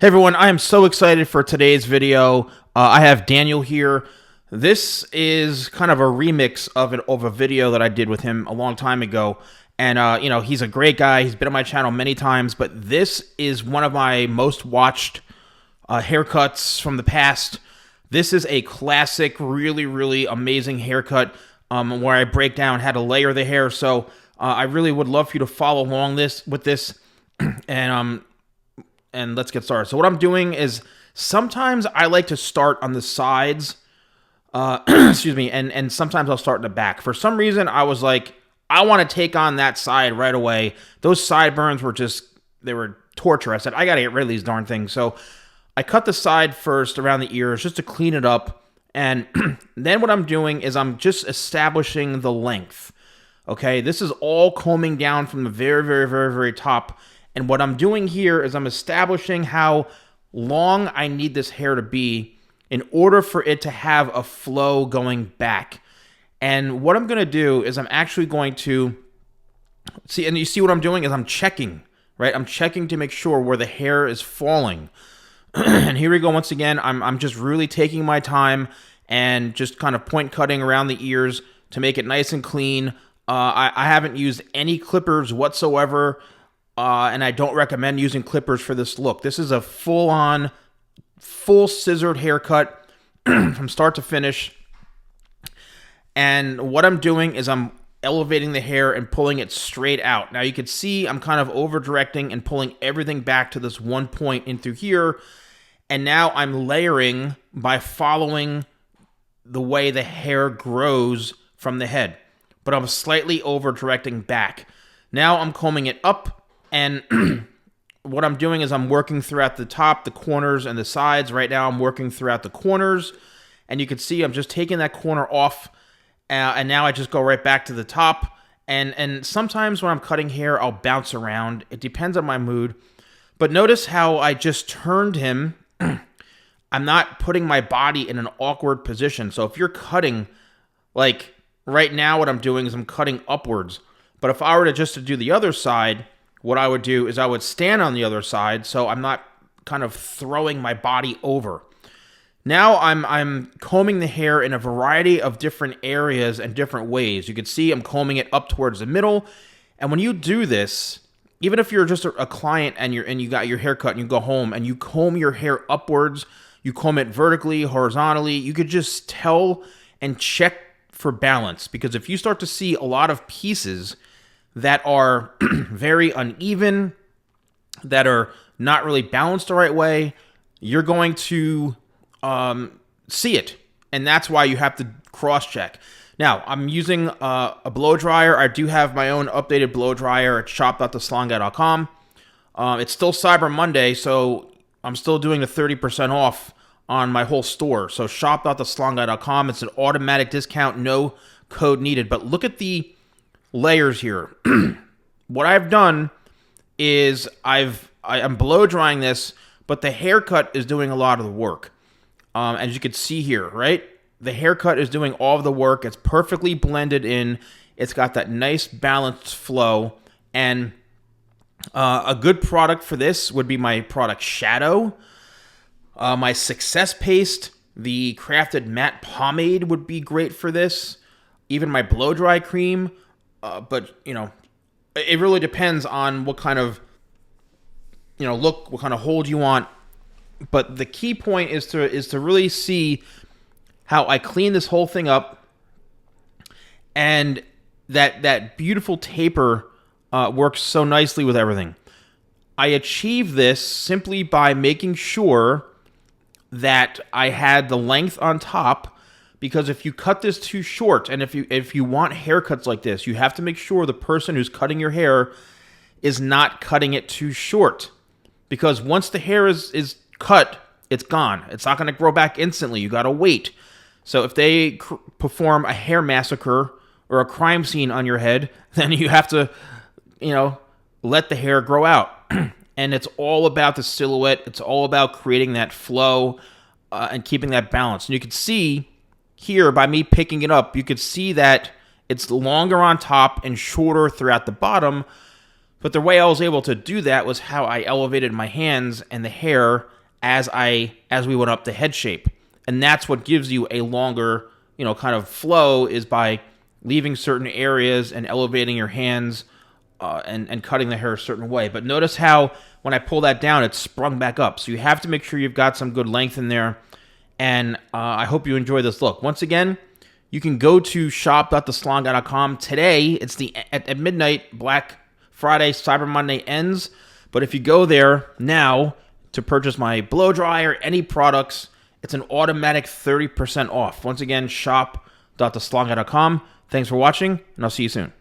Hey everyone, I am so excited for today's video. I have Daniel here. This is kind of a remix of a video that I did with him a long time ago. And, he's a great guy. He's been on my channel many times, but this is one of my most watched haircuts from the past. This is a classic, really, really amazing haircut where I break down how to layer the hair. So I really would love for you to follow along with this. And let's get started. So what I'm doing is sometimes I like to start on the sides, excuse me, and sometimes I'll start in the back. For some reason, I was like, I want to take on that side right away. Those sideburns were they were torture. I said, I got to get rid of these darn things. So I cut the side first around the ears just to clean it up. And then what I'm doing is I'm just establishing the length. Okay, this is all combing down from the very, very, very, very top. And what I'm doing here is I'm establishing how long I need this hair to be in order for it to have a flow going back. And what I'm going to do is I'm actually going to see, and you see what I'm doing is I'm checking, right? I'm checking to make sure where the hair is falling. And here we go once again. I'm just really taking my time and just kind of point cutting around the ears to make it nice and clean. I haven't used any clippers whatsoever. And I don't recommend using clippers for this look. This is a full scissored haircut from start to finish. And what I'm doing is I'm elevating the hair and pulling it straight out. Now you can see I'm kind of over directing and pulling everything back to this one point in through here. And now I'm layering by following the way the hair grows from the head. But I'm slightly over directing back. Now I'm combing it up. And what I'm doing is I'm working throughout the top, the corners, and the sides. Right now I'm working throughout the corners. And you can see I'm just taking that corner off. And now I just go right back to the top. And sometimes when I'm cutting hair, I'll bounce around. It depends on my mood. But notice how I just turned him. I'm not putting my body in an awkward position. So if you're cutting, like right now what I'm doing is I'm cutting upwards. But if I were to do the other side, what I would do is I would stand on the other side so I'm not kind of throwing my body over. Now I'm combing the hair in a variety of different areas and different ways. You can see I'm combing it up towards the middle. And when you do this, even if you're just a client and you got your hair cut and you go home and you comb your hair upwards, you comb it vertically, horizontally, you could just tell and check for balance. Because if you start to see a lot of pieces that are very uneven, that are not really balanced the right way, you're going to see it. And that's why you have to cross-check. Now, I'm using a blow dryer. I do have my own updated blow dryer at shop.TheSalonGuy.com. It's still Cyber Monday, so I'm still doing the 30% off on my whole store. So shop.TheSalonGuy.com. It's an automatic discount, no code needed. But look at the layers here. What I've done is I'm blow drying this, but the haircut is doing a lot of the work. As you can see here, right? The haircut is doing all of the work. It's perfectly blended in. It's got that nice balanced flow. And a good product for this would be my product Shadow. My Success Paste, the Crafted Matte Pomade would be great for this. Even my blow dry cream. But, it really depends on what kind of, look, what kind of hold you want. But the key point is to really see how I clean this whole thing up. And that beautiful taper works so nicely with everything. I achieved this simply by making sure that I had the length on top. Because if you cut this too short, and if you want haircuts like this, you have to make sure the person who's cutting your hair is not cutting it too short. Because once the hair is cut, it's gone. It's not going to grow back instantly. You got to wait. So if they perform a hair massacre or a crime scene on your head, then you have to, let the hair grow out. And it's all about the silhouette. It's all about creating that flow and keeping that balance. And you can see here, by me picking it up, you could see that it's longer on top and shorter throughout the bottom. But the way I was able to do that was how I elevated my hands and the hair as we went up the head shape. And that's what gives you a longer, kind of flow, is by leaving certain areas and elevating your hands and cutting the hair a certain way. But notice how when I pull that down, it's sprung back up. So you have to make sure you've got some good length in there. And I hope you enjoy this look. Once again, you can go to shop.thesalonguy.com. Today, it's at midnight, Black Friday, Cyber Monday ends. But if you go there now to purchase my blow dryer, any products, it's an automatic 30% off. Once again, shop.thesalonguy.com. Thanks for watching, and I'll see you soon.